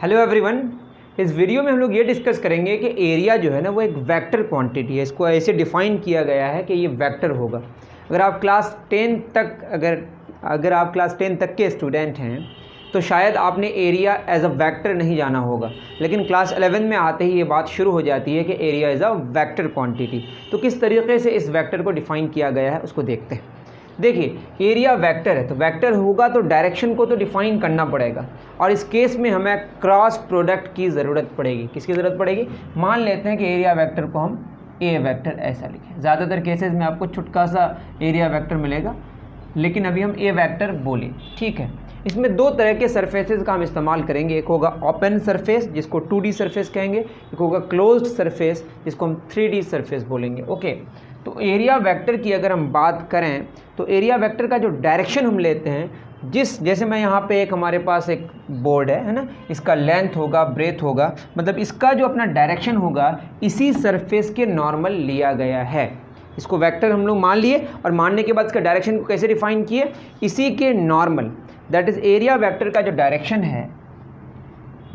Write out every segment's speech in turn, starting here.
Hello everyone. इस video में हम लोग ये डिस्कस करेंगे कि एरिया जो है ना वो एक वेक्टर क्वांटिटी है। इसको ऐसे डिफाइन किया गया है कि ये वेक्टर होगा। अगर आप क्लास 10 तक अगर आप क्लास 10 तक के स्टूडेंट हैं तो शायद आपने एरिया एज अ वेक्टर नहीं जाना होगा, लेकिन क्लास 11 में आते ही ये बात शुरू हो जाती है कि area is a vector quantity. तो किस तरीके से इस वेक्टर को डिफाइन किया गया है उसको देखते हैं। देखिए, एरिया वेक्टर है तो वेक्टर होगा तो डायरेक्शन को तो डिफाइन करना पड़ेगा, और इस केस में हमें क्रॉस प्रोडक्ट की ज़रूरत पड़ेगी। किसकी ज़रूरत पड़ेगी? मान लेते हैं कि एरिया वेक्टर को हम ए वेक्टर ऐसा लिखें। ज़्यादातर केसेस में आपको छुटका सा एरिया वेक्टर मिलेगा, लेकिन अभी हम ए वेक्टर बोले, ठीक है। इसमें दो तरह के सरफेसेस का हम इस्तेमाल करेंगे। एक होगा ओपन सरफेस जिसको 2D सरफेस कहेंगे, एक होगा क्लोज्ड सरफेस जिसको हम 3D सरफेस बोलेंगे। ओके, तो एरिया वेक्टर की अगर हम बात करें तो एरिया वेक्टर का जो डायरेक्शन हम लेते हैं, जैसे मैं यहाँ पे हमारे पास एक बोर्ड है ना, इसका लेंथ होगा, ब्रेथ होगा, मतलब इसका जो अपना डायरेक्शन होगा इसी सरफेस के नॉर्मल लिया गया है। इसको वेक्टर हम लोग मान लिए, और मानने के बाद इसका डायरेक्शन को कैसे डिफाइन किए? इसी के normal, that is area vector का जो डायरेक्शन है,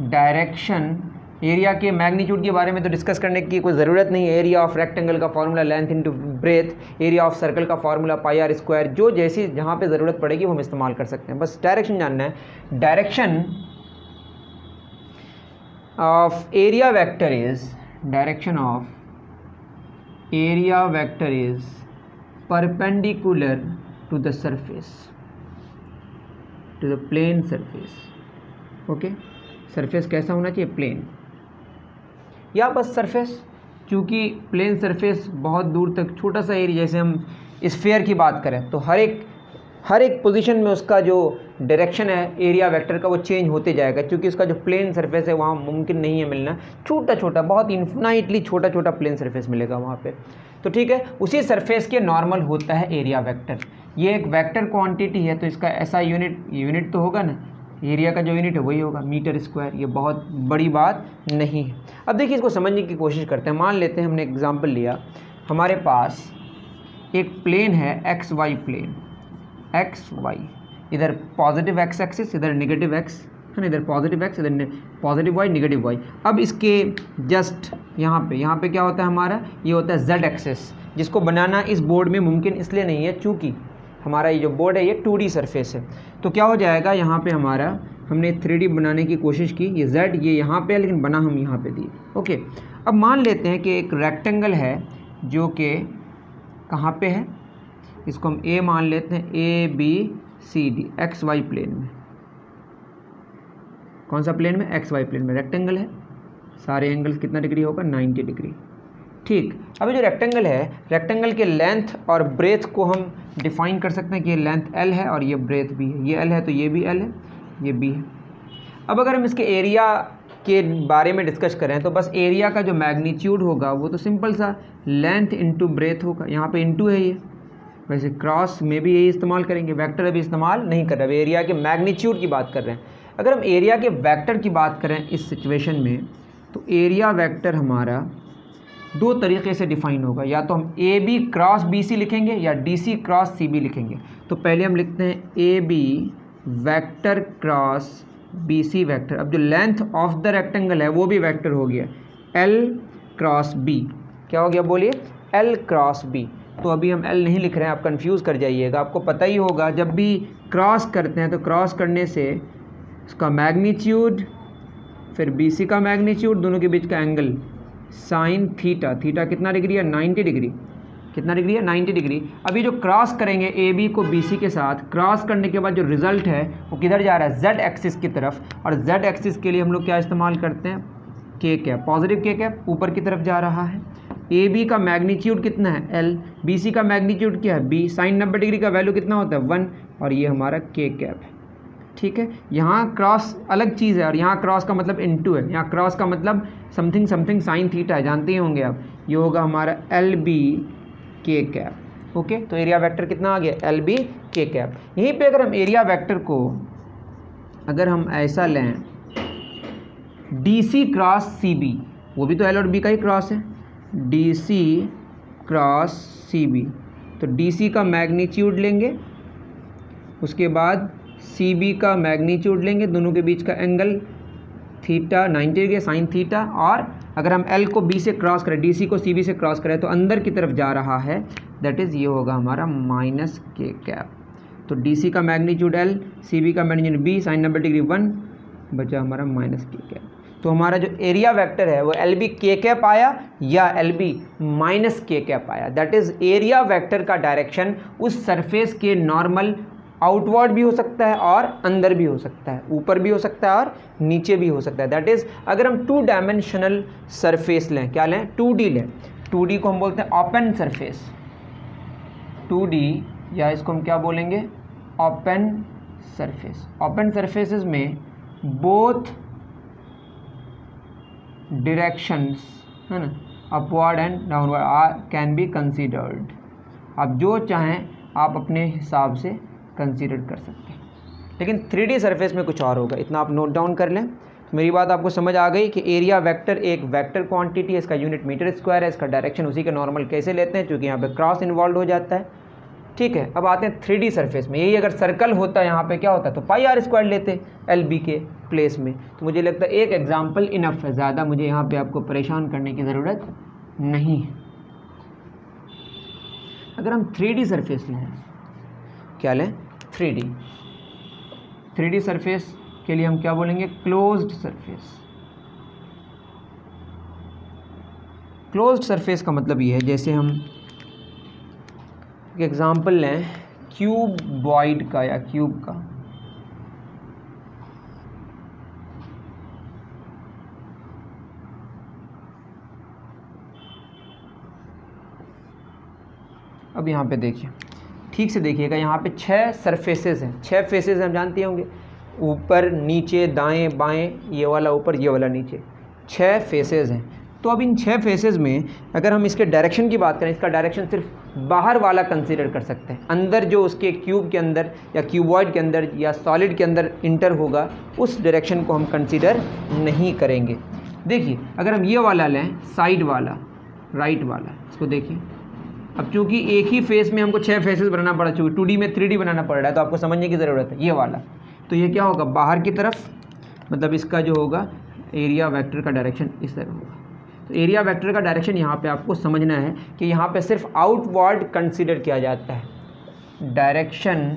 डायरेक्शन एरिया के मैग्नीट्यूड के बारे में तो डिस्कस करने की कोई ज़रूरत नहीं है। एरिया ऑफ रेक्टेंगल का formula length into breadth, area of circle का फॉर्मूला पाई आर स्क्वायर, जो जैसी जहाँ पे ज़रूरत पड़ेगी वो हम इस्तेमाल कर सकते हैं। बस डायरेक्शन जानना है। Direction of area vector is perpendicular to the surface, to the plane surface. Okay, surface कैसा होना चाहिए? प्लेन, या बस सरफेस, क्योंकि प्लेन सरफेस बहुत दूर तक छोटा सा एरिया, जैसे हम स्फीयर की बात करें तो हर एक पोजीशन में उसका जो डायरेक्शन है एरिया वेक्टर का वो चेंज होते जाएगा, क्योंकि उसका जो प्लेन सरफेस है वहाँ मुमकिन नहीं है मिलना। छोटा छोटा, बहुत इन्फिनाइटली छोटा छोटा प्लेन सरफेस मिलेगा वहाँ पे। तो ठीक है, उसी सरफेस के नॉर्मल होता है एरिया वेक्टर। ये एक वेक्टर क्वांटिटी है तो इसका ऐसा यूनिट तो होगा ना, एरिया का जो यूनिट है वही होगा मीटर स्क्वायर। ये बहुत बड़ी बात नहीं है। अब देखिए, इसको समझने की कोशिश करते हैं। मान लेते हैं हमने एग्जांपल लिया, हमारे पास एक प्लेन है X Y plane, X Y, इधर पॉजिटिव एक्स एक्सिस, इधर नेगेटिव एक्स है ना, इधर पॉजिटिव एक्स, इधर पॉजिटिव वाई, नेगेटिव वाई। अब इसके जस्ट यहाँ पे क्या होता है हमारा? ये होता है जेड एक्सिस, जिसको बनाना इस बोर्ड में मुमकिन इसलिए नहीं है चूँकि हमारा ये जो बोर्ड है ये 2D सरफेस है। तो क्या हो जाएगा, यहाँ पे हमारा हमने 3D बनाने की कोशिश की, ये Z ये यहाँ पे है लेकिन बना हम यहाँ पे दिए। ओके, अब मान लेते हैं कि एक रेक्टेंगल है जो कि कहाँ पे है, इसको हम A मान लेते हैं, ABCD, XY प्लेन में। कौन सा प्लेन में? XY प्लेन में रेक्टेंगल है। सारे एंगल्स कितना डिग्री होगा? 90 डिग्री। ठीक, अब जो रेक्टेंगल है, रेक्टेंगल के लेंथ और ब्रेथ को हम डिफाइन कर सकते हैं कि ये लेंथ L है और ये ब्रेथ भी है। ये L है तो ये भी L है, ये B है। अब अगर हम इसके एरिया के बारे में डिस्कस करें तो बस एरिया का जो मैग्नीट्यूड होगा वो तो सिंपल सा लेंथ इंटू ब्रेथ होगा। यहाँ पे इंटू है ये, वैसे क्रॉस में भी यही इस्तेमाल करेंगे, वेक्टर अभी इस्तेमाल नहीं कर रहे, अभी एरिया के मैग्नीट्यूड की बात कर रहे हैं। अगर हम एरिया के वेक्टर की बात करें इस सिचुएशन में, तो एरिया वेक्टर हमारा दो तरीके से डिफाइन होगा, या तो हम AB क्रॉस BC लिखेंगे या DC क्रॉस CB लिखेंगे। तो पहले हम लिखते हैं AB vector cross BC vector. अब जो लेंथ ऑफ द रेक्टेंगल है वो भी वेक्टर हो गया, L क्रॉस B। क्या हो गया बोलिए? L cross B। तो अभी हम L नहीं लिख रहे हैं, आप कंफ्यूज कर जाइएगा। आपको पता ही होगा जब भी क्रॉस करते हैं तो क्रॉस करने से उसका मैग्नीट्यूड, फिर BC का मैग्नीट्यूड, दोनों के बीच का एंगल साइन थीटा, थीटा कितना डिग्री है? 90 डिग्री। कितना डिग्री है? 90 डिग्री। अभी जो क्रॉस करेंगे AB को BC के साथ, क्रॉस करने के बाद जो रिजल्ट है वो किधर जा रहा है? Z एक्सिस की तरफ। और Z एक्सिस के लिए हम लोग क्या इस्तेमाल करते हैं? K cap, positive K cap ऊपर की तरफ जा रहा है। AB का मैग्नीट्यूड कितना है? L, BC का मैग्नीट्यूड क्या है? B। साइन 90 डिग्री का वैल्यू कितना होता है? 1, और ये हमारा K कैप है। ठीक है, यहाँ क्रॉस अलग चीज़ है और यहाँ क्रॉस का मतलब इनटू है। यहाँ क्रॉस का मतलब समथिंग समथिंग साइन थीटा है, जानते ही होंगे आप। ये होगा हमारा LB K कैप। ओके, तो एरिया वेक्टर कितना आ गया? LB K cap. यहीं पे अगर हम एरिया वेक्टर को अगर हम ऐसा लें, DC क्रॉस CB, वो भी तो L और B का ही क्रॉस है, DC क्रॉस CB। तो DC का मैग्नीट्यूड लेंगे, उसके बाद CB का मैग्नीट्यूड लेंगे, दोनों के बीच का angle theta 90 degree sine theta, और अगर हम एल को बी से क्रॉस करें, डी सी को सी बी से क्रॉस करें तो अंदर की तरफ जा रहा है, दैट इज़ ये होगा हमारा माइनस के कैप। तो डी सी का मैग्नीट्यूड एल, सी बी का मैग्नीट्यूड बी, साइन 90 डिग्री 1, बचा हमारा माइनस के कैप। तो हमारा जो एरिया वेक्टर है वो एल बी के कैप आया या एल बी माइनस के कैप आया। दैट इज़ एरिया वेक्टर का डायरेक्शन उस सरफेस के नॉर्मल आउटवर्ड भी हो सकता है और अंदर भी हो सकता है, ऊपर भी हो सकता है और नीचे भी हो सकता है। दैट इज़ अगर हम 2 डायमेंशनल सरफेस लें, क्या लें, 2D लें, 2D को हम बोलते हैं ओपन सरफेस, 2D या इसको हम क्या बोलेंगे, ओपन सरफेस। ओपन सरफेसेस में बोथ डायरेक्शंस, है ना, upward and downward can be considered. आप जो चाहें आप अपने हिसाब से कंसीडर कर सकते हैं। लेकिन 3D सरफेस में कुछ और होगा, इतना आप नोट डाउन कर लें। तो मेरी बात आपको समझ आ गई कि एरिया वेक्टर एक वेक्टर क्वांटिटी है, इसका यूनिट मीटर स्क्वायर है, इसका डायरेक्शन उसी का नॉर्मल कैसे लेते हैं, क्योंकि यहाँ पे क्रॉस इन्वॉल्व हो जाता है। ठीक है, अब आते हैं 3D सरफेस में। यही अगर सर्कल होता है यहाँ पे क्या होता है, तो पाई आर स्क्वायर लेते एल बी के प्लेस में। तो मुझे लगता है एक एग्जाम्पल इनफ है, ज़्यादा मुझे यहाँ पे आपको परेशान करने की ज़रूरत नहीं है। अगर हम 3D सरफेस लें, क्या लें, 3D सरफेस के लिए हम क्या बोलेंगे, क्लोज्ड सरफेस। क्लोज्ड सरफेस का मतलब ये है, जैसे हम एक एग्जाम्पल लें क्यूबॉइड का या क्यूब का। अब यहाँ पे देखिए, ठीक से देखिएगा, यहाँ पे 6 सरफेसेस हैं, 6 फेसेस हम जानते होंगे, ऊपर नीचे दाएं बाएं, ये वाला ऊपर ये वाला नीचे, 6 फेसेस हैं। तो अब इन 6 फेसेस में अगर हम इसके डायरेक्शन की बात करें, इसका डायरेक्शन सिर्फ बाहर वाला कंसीडर कर सकते हैं। अंदर जो उसके क्यूब के अंदर या क्यूबॉइड के अंदर या सॉलिड के अंदर इंटर होगा, उस डायरेक्शन को हम कंसीडर नहीं करेंगे। देखिए अगर हम ये वाला लें, साइड वाला, राइट वाला, इसको देखिए। अब चूंकि एक ही फेस में हमको 6 फेसेस बनाना पड़ा, चूँकि 2D में 3D बनाना पड़ रहा है, तो आपको समझने की ज़रूरत है। ये वाला, तो ये क्या होगा, बाहर की तरफ, मतलब इसका जो होगा एरिया वेक्टर का डायरेक्शन इस तरह होगा। तो एरिया वेक्टर का डायरेक्शन यहाँ पे आपको समझना है कि यहाँ पे सिर्फ आउटवर्ड कंसीडर किया जाता है। Direction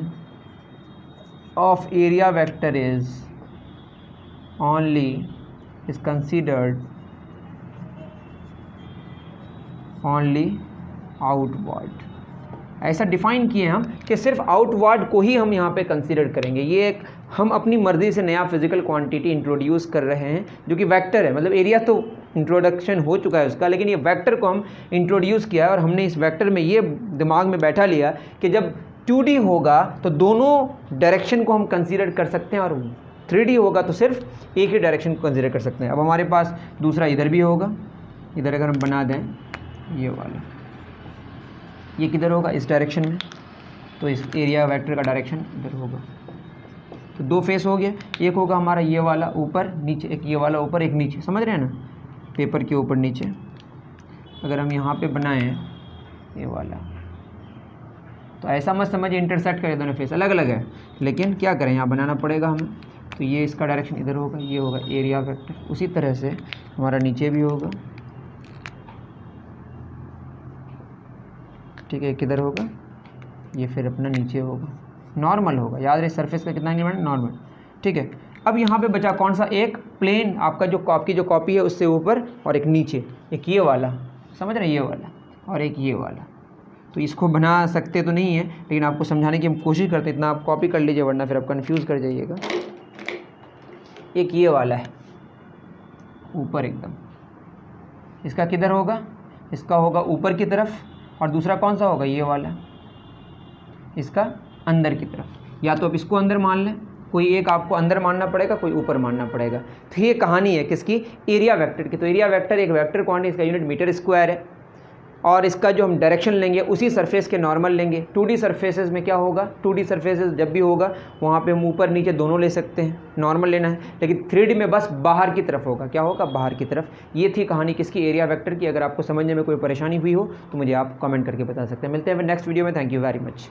of area vector is considered only outward. ऐसा डिफाइन किए हम कि सिर्फ आउटवर्ड को ही हम यहाँ पे कंसीडर करेंगे। ये एक हम अपनी मर्ज़ी से नया फिजिकल क्वांटिटी इंट्रोड्यूस कर रहे हैं जो कि वेक्टर है। मतलब एरिया तो इंट्रोडक्शन हो चुका है उसका, लेकिन ये वेक्टर को हम इंट्रोड्यूस किया है और हमने इस वेक्टर में ये दिमाग में बैठा लिया कि जब 2D होगा तो दोनों डायरेक्शन को हम कंसीडर कर सकते हैं और 3D होगा तो सिर्फ एक ही डायरेक्शन को कंसीडर कर सकते हैं। अब हमारे पास दूसरा इधर भी होगा, इधर अगर हम बना दें ये वाला, ये किधर होगा, इस डायरेक्शन में, तो इस एरिया वेक्टर का डायरेक्शन इधर होगा। तो 2 फेस हो गया, एक होगा हमारा ये वाला ऊपर नीचे, एक ये वाला ऊपर एक नीचे, समझ रहे हैं ना, पेपर के ऊपर नीचे। अगर हम यहाँ पे बनाएं ये वाला, तो ऐसा मत समझिए इंटरसेक्ट करे, दोनों फेस अलग अलग है, लेकिन क्या करें यहाँ बनाना पड़ेगा हमें। तो ये इसका डायरेक्शन इधर होगा, ये होगा एरिया वेक्टर। उसी तरह से हमारा नीचे भी होगा, ठीक है, किधर होगा, ये फिर अपना नीचे होगा, नॉर्मल होगा। याद रहे सरफेस का कितना एलिमेंट, नॉर्मल, ठीक है। अब यहाँ पे बचा कौन सा, एक प्लेन आपका जो कॉपी है उससे ऊपर, और एक नीचे, एक ये वाला, समझ रहे हैं, ये वाला, और एक ये वाला। तो इसको बना सकते तो नहीं है, लेकिन आपको समझाने की हम कोशिश करते हैं, इतना आप कॉपी कर लीजिए वरना फिर आप कन्फ्यूज़ कर जाइएगा। एक ये वाला है ऊपर एकदम, इसका किधर होगा, इसका होगा ऊपर की तरफ, और दूसरा कौन सा होगा, ये वाला, इसका अंदर की तरफ। या तो आप इसको अंदर मान लें, कोई एक आपको अंदर मानना पड़ेगा, कोई ऊपर मानना पड़ेगा। तो ये कहानी है किसकी, एरिया वेक्टर की। तो एरिया वेक्टर एक वेक्टर क्वांटिटी, इसका यूनिट मीटर स्क्वायर है, और इसका जो हम डायरेक्शन लेंगे उसी सरफेस के नॉर्मल लेंगे। 2D सरफेसेस में क्या होगा, 2D सरफेसेस जब भी होगा वहाँ पे हम ऊपर नीचे दोनों ले सकते हैं, नॉर्मल लेना है। लेकिन 3D में बस बाहर की तरफ होगा, क्या होगा, बाहर की तरफ। ये थी कहानी किसकी, एरिया वेक्टर की। अगर आपको समझने में कोई परेशानी हुई हो तो मुझे आप कमेंट करके बता सकते हैं। मिलते हैं नेक्स्ट वीडियो में, थैंक यू वेरी मच।